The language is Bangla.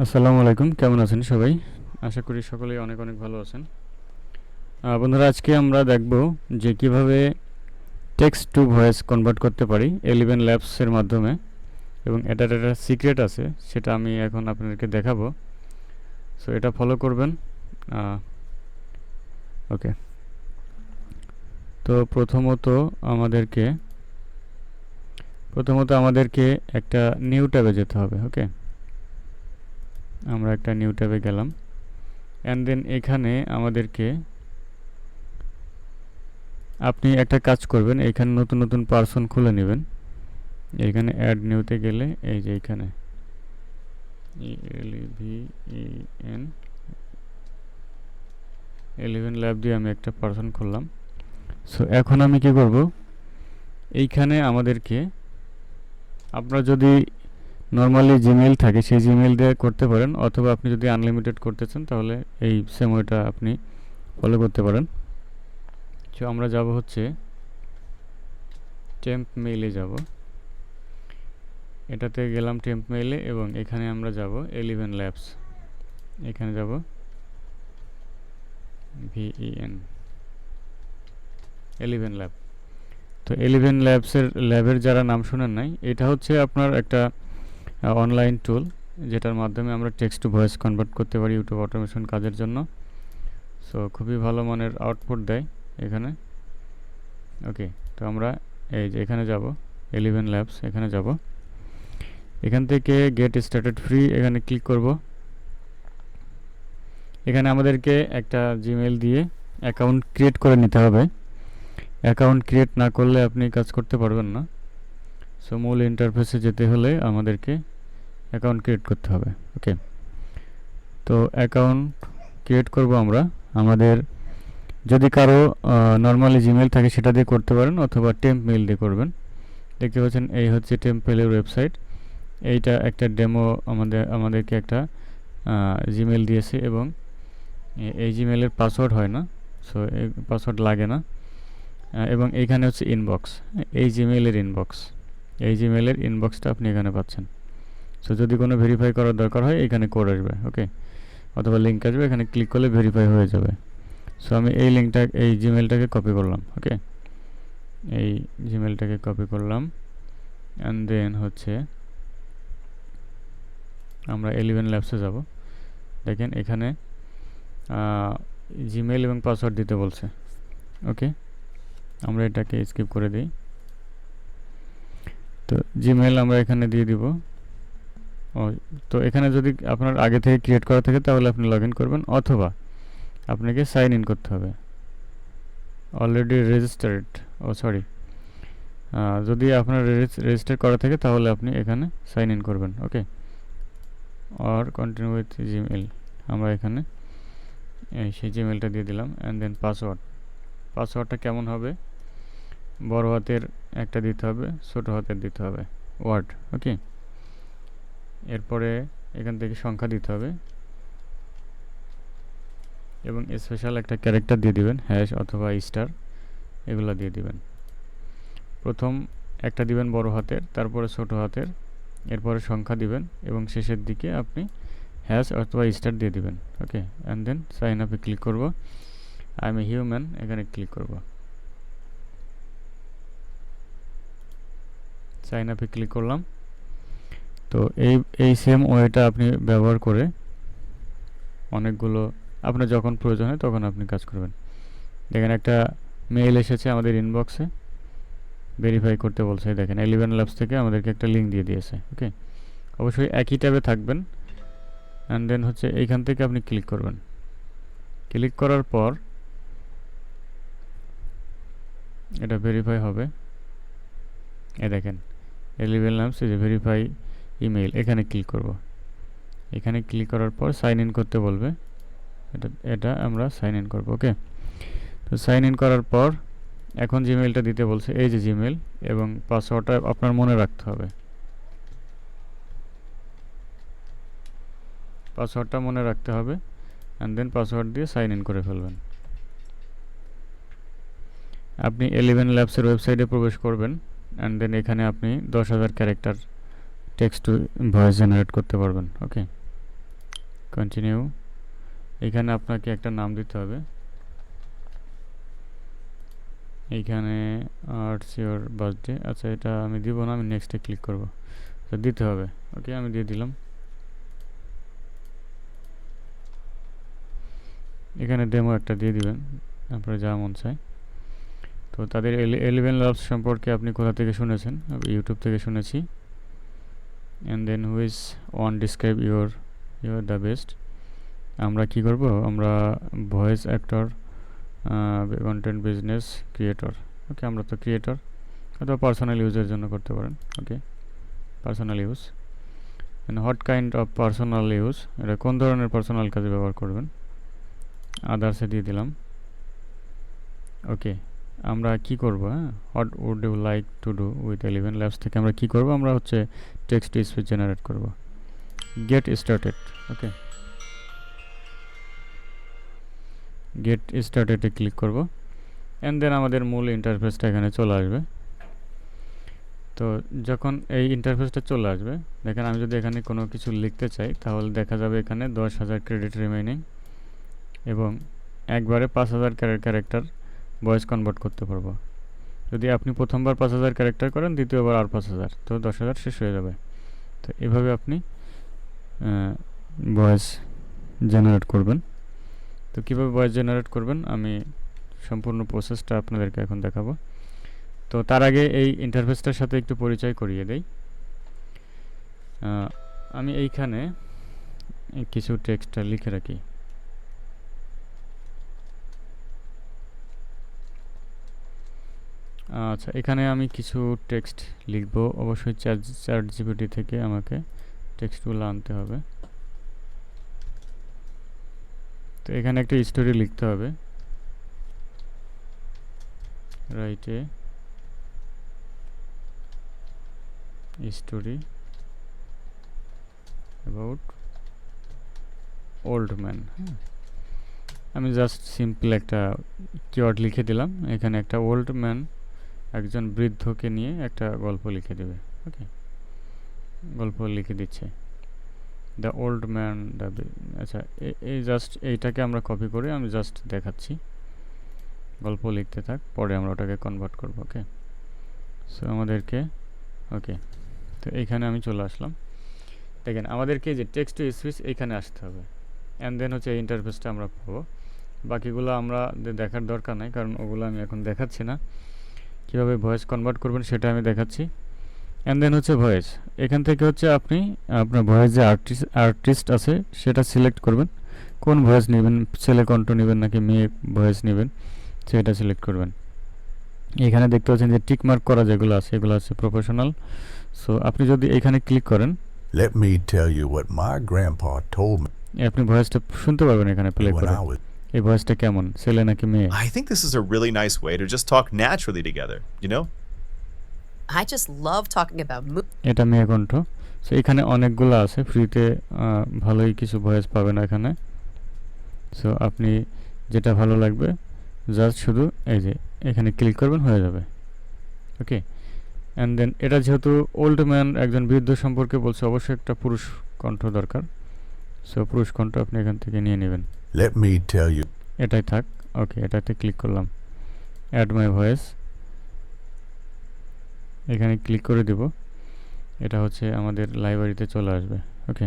আসসালামু আলাইকুম, কেমন আছেন সবাই? আশা করি সকলেই অনেক অনেক ভালো আছেন। বন্ধুরা, আজকে আমরা দেখব যে কিভাবে টেক্সট টু ভয়েস কনভার্ট করতে পারি 11 ল্যাবসের মাধ্যমে, এবং এটার একটা সিক্রেট আছে, সেটা আমি এখন আপনাদেরকে দেখাবো। সো এটা ফলো করবেন। ওকে, তো আমাদেরকে প্রথমত আমাদেরকে একটা নিউ ট্যাবে যেতে হবে। ওকে, আমরা একটা নিউ ট্যাবে গেলাম, অ্যান্ড দেন এখানে আমাদেরকে আপনি একটা কাজ করবেন, এখানে নতুন নতুন পার্সন খুলে নেবেন। এখানে অ্যাড নিউতে গেলে এই যে এখানে ELEVEN 11 ল্যাব দিয়ে আমি একটা পার্সন খুললাম। সো এখন আমি কি করব, এইখানে আমাদেরকে, আপনার যদি নর্মালি জিমেইল থাকে সেই জিমেইল দিয়ে করতে পারেন, অথবা আপনি যদি আনলিমিটেড করতে চান তাহলে এই সেম ওয়েটা আপনি ফলো করতে পারেন। সো আমরা যাব হচ্ছে টেম্প মেইলে যাব, এটাতে গেলাম টেম্প মেইলে, এবং এখানে আমরা যাব 11 ল্যাবস, এখানে যাব VEN 11 ল্যাব। তো 11 ল্যাবের যারা নাম শুনেন নাই, এটা হচ্ছে আপনার একটা অনলাইন টুল, যেটার মাধ্যমে আমরা টেক্সট টু ভয়েস কনভার্ট করতে পারি ইউটিউব অটোমেশন কাজের জন্য। সো খুবই ভালো মানের আউটপুট দেয় এখানে। ওকে, তো আমরা এই যে এখানে যাব 11 ল্যাবস, এখানে যাব, এখান থেকে গেট স্টার্টেড ফ্রি এখানে ক্লিক করব। এখানে আমাদেরকে একটা জিমেইল দিয়ে অ্যাকাউন্ট ক্রিয়েট করে নিতে হবে। অ্যাকাউন্ট ক্রিয়েট না করলে আপনি কাজ করতে পারবেন না। সো মূল ইন্টারফেসে যেতে হলে আমাদেরকে অ্যাকাউন্ট ক্রিয়েট করতে হবে। ওকে, তো অ্যাকাউন্ট ক্রিয়েট করব আমরা। আমাদের যদি কারো নর্মালি জিমেইল থাকে সেটা দিয়ে করতে পারেন, অথবা টেম্প মেইল দিয়ে করবেন। দেখতে পাচ্ছেন এই হচ্ছে টেম্প মেইলের ওয়েবসাইট। এইটা একটা ডেমো, আমাদেরকে একটা জিমেইল দিয়েছে, এবং এই জিমেইলের পাসওয়ার্ড হয় না, সো এই পাসওয়ার্ড লাগে না। এবং এইখানে হচ্ছে ইনবক্স, এই জিমেইলের ইনবক্সটা আপনি এখানে পাচ্ছেন। সো যদি কোনো ভেরিফাই করার দরকার হয় এখানে কোড আসবে। ওকে, অথবা লিঙ্ক আসবে, এখানে ক্লিক করলে ভেরিফাই হয়ে যাবে। সো আমি এই জিমেইলটাকে কপি করলাম। ওকে, এই জিমেইলটাকে কপি করলাম, অ্যান্ড দেন হচ্ছে আমরা 11 ল্যাবসে যাব। দেখেন এখানে জিমেইল এবং পাসওয়ার্ড দিতে বলছে। ওকে, আমরা এটাকে স্কিপ করে দিই। তো জিমেইল আমরা এখানে দিয়ে দিব। তো এখানে যদি আপনার আগে থেকে ক্রিয়েট করা থাকে তাহলে আপনি লগ ইন করবেন, অথবা আপনাকে সাইন ইন করতে হবে। অলরেডি রেজিস্টার্ড, সরি, যদি আপনার রেজিস্টার করা থাকে তাহলে আপনি এখানে সাইন ইন করবেন। ওকে, অর কন্টিনিউ উইথ জিমেইল, আমরা এখানে সেই জিমেইলটা দিয়ে দিলাম, অ্যান্ড দেন পাসওয়ার্ডটা কেমন হবে, বড় হাতের একটা দিতে হবে, ছোট হাতের দিতে হবে, ওয়ার্ড। ওকে, এরপরে এখান থেকে সংখ্যা দিতে হবে, এবং স্পেশাল একটা ক্যারেক্টার দিয়ে দিবেন, হ্যাশ অথবা স্টার, এগুলো দিয়ে দিবেন। প্রথম একটা দিবেন বড় হাতের, তারপরে ছোট হাতের, এরপরে সংখ্যা দিবেন, এবং শেষের দিকে আপনি হ্যাশ অথবা স্টার দিয়ে দিবেন। ওকে, অ্যান্ড দেন সাইন আপে ক্লিক করব। আই এম এ হিউম্যান, এখানে ক্লিক করব। সাইন আপে ক্লিক করলাম। তো এই সেম ওয়েটা আপনি ব্যবহার করে অনেকগুলো, আপনার যখন প্রয়োজন হয় তখন আপনি কাজ করবেন। দেখেন একটা মেইল এসেছে আমাদের ইনবক্সে, ভেরিফাই করতে বলছে। দেখেন 11 ল্যাবস থেকে আমাদেরকে একটা লিঙ্ক দিয়ে দিয়েছে। ওকে, অবশ্যই একই ট্যাবে থাকবেন, অ্যান্ড দেন হচ্ছে এইখান থেকে আপনি ক্লিক করবেন। ক্লিক করার পর এটা ভেরিফাই হবে। দেখেন 11 ল্যাবস, এই যে ভেরিফাই ইমেইল, এখানে ক্লিক করব। এখানে ক্লিক করার পর সাইন ইন করতে বলবে, এটা আমরা সাইন ইন করব। ওকে, তো সাইন ইন করার পর এখন জিমেইলটা দিতে বলছে, এই যে জিমেইল, এবং পাসওয়ার্ডটা আপনার মনে রাখতে হবে। পাসওয়ার্ডটা মনে রাখতে হবে, অ্যান্ড দেন পাসওয়ার্ড দিয়ে সাইন ইন করে ফেলবেন। আপনি 11 ল্যাবসের ওয়েবসাইটে প্রবেশ করবেন, অ্যান্ড দেন এখানে আপনি 10,000 character text to voice generate করতে পারবেন। ওকে, কন্টিনিউ। এখানে আপনাকে একটা নাম দিতে হবে, এইখানে আর্টস ইওর বার্থডে। আচ্ছা এটা আমি দিব না, আমি নেক্সটে ক্লিক করব, তো দিতে হবে। ওকে আমি দিয়ে দিলাম। এখানে ডেমো একটা দিয়ে দিবেন আপনার যা মন চায়। তো তাদের 11 লাভস সম্পর্কে আপনি কোথা থেকে শুনেছেন? ইউটিউব থেকে শুনেছি। And then who's one describe your the best. আমরা কি করব, আমরা voice actor, content business creator. Okay আমরা তো ক্রিয়েটর, অথবা পার্সোনাল ইউজের জন্য করতে পারেন। Okay personal use. And what kind of personal use, এটা কোন ধরনের পার্সোনাল কাজে ব্যবহার করবেন, আদার্সে দিয়ে দিলাম। ওকে আমরা কি করব, হ্যাঁ what would you like to do with 11 labs থেকে আমরা কি করব, আমরা হচ্ছে টেক্সট টু স্পিচ জেনারেট করব। Get started. ওকে গেট স্টার্টেডে ক্লিক করব। অ্যান্ড দেন আমাদের মূল ইন্টারফেসটা এখানে চলে আসবে। তো যখন এই ইন্টারফেসটা চলে আসবে, দেখেন আমি যদি এখানে কোনো কিছু লিখতে চাই তাহলে দেখা যাবে এখানে 10,000 ক্রেডিট রিমেইনিং, এবং একবারে 5,000 ক্যারেক্টার ভয়েস কনভার্ট করতে পারবো। যদি আপনি প্রথমবার 5,000 ক্যারেক্টার করেন, দ্বিতীয়বার আর 5,000, তো 10,000 শেষ হয়ে যাবে। তো এভাবে আপনি ভয়েস জেনারেট করবেন। তো কীভাবে ভয়েস জেনারেট করবেন আমি সম্পূর্ণ প্রসেসটা আপনাদেরকে এখন দেখাবো। তো তার আগে এই ইন্টারফেসটার সাথে একটু পরিচয় করিয়ে দেই। আমি এইখানে কিছু টেক্সটটা লিখে রাখি। আচ্ছা এখানে আমি কিছু টেক্সট লিখব, অবশ্যই চ্যাট জিপিটি থেকে আমাকে টেক্সটগুলো আনতে হবে। তো এখানে একটা স্টোরি লিখতে হবে, write a story about old man. আমি জাস্ট সিম্পল একটা কিওয়ার্ড লিখে দিলাম, এখানে একটা ওল্ড ম্যান একজন বৃদ্ধকে নিয়ে একটা গল্প লিখে দেবে। ওকে গল্প লিখে দিচ্ছে, দ্য ওল্ড ম্যান দ্য। আচ্ছা এই জাস্ট এইটাকে আমরা কপি করে আমি জাস্ট দেখাচ্ছি, গল্প লিখতে থাক, পরে আমরা ওটাকে কনভার্ট করব। ওকে সো আমাদেরকে ওকে তো এইখানে আমি চলে আসলাম। দেখেন আমাদেরকে যে টেক্সট টু স্পিচ এইখানে আসতে হবে, অ্যান্ড দেন হচ্ছে এই ইন্টারফেসটা আমরা পাবো। বাকিগুলো আমরা দেখার দরকার নাই, কারণ ওগুলো আমি এখন দেখাচ্ছি না। কীভাবে ভয়েস কনভার্ট করবেন সেটা আমি দেখাচ্ছি। অ্যান্ড দেন হচ্ছে ভয়েস, এখান থেকে হচ্ছে আপনি আপনার ভয়েস যে আর্টিস্ট আছে সেটা সিলেক্ট করবেন, কোন ভয়েস নেবেন, ছেলে কণ্ঠ নেবেন নাকি মেয়ে ভয়েস নেবেন সেটা সিলেক্ট করবেন। এখানে দেখতে পাচ্ছেন যে টিক মার্ক করা যেগুলো আছে এগুলো আছে প্রফেশনাল। সো আপনি যদি এখানে ক্লিক করেন, Let me tell you what my grandpa told me আপনি ভয়েসটা শুনতে পারবেন এখানে প্লে when করে। I was. এই ভয়েসটা কেমন, ছেলে নাকি মেয়ে? I think this is a really nice way to just talk naturally together, you know? I just love talking about এটা মেয়ে কণ্ঠ। সো এখানে অনেকগুলো আছে, ফ্রিতে ভালোই কিছু ভয়েস পাবেন এখানে। সো আপনি যেটা ভালো লাগবে জাস্ট শুধু এই যে এখানে ক্লিক করবেন, হয়ে যাবে। ওকে অ্যান্ড দেন এটা যেহেতু ওল্ড ম্যান একজন বৃদ্ধ সম্পর্কে বলছে, অবশ্যই একটা পুরুষ কণ্ঠ দরকার। সো পুরুষ কণ্ঠ আপনি এখান থেকে নিয়ে নেবেন। Let me tell you. এটাই থাক। ওকে এটাতে ক্লিক করলাম, অ্যাড মাই ভয়েস, এখানে ক্লিক করে দেব। এটা হচ্ছে আমাদের লাইব্রেরিতে চলে আসবে। ওকে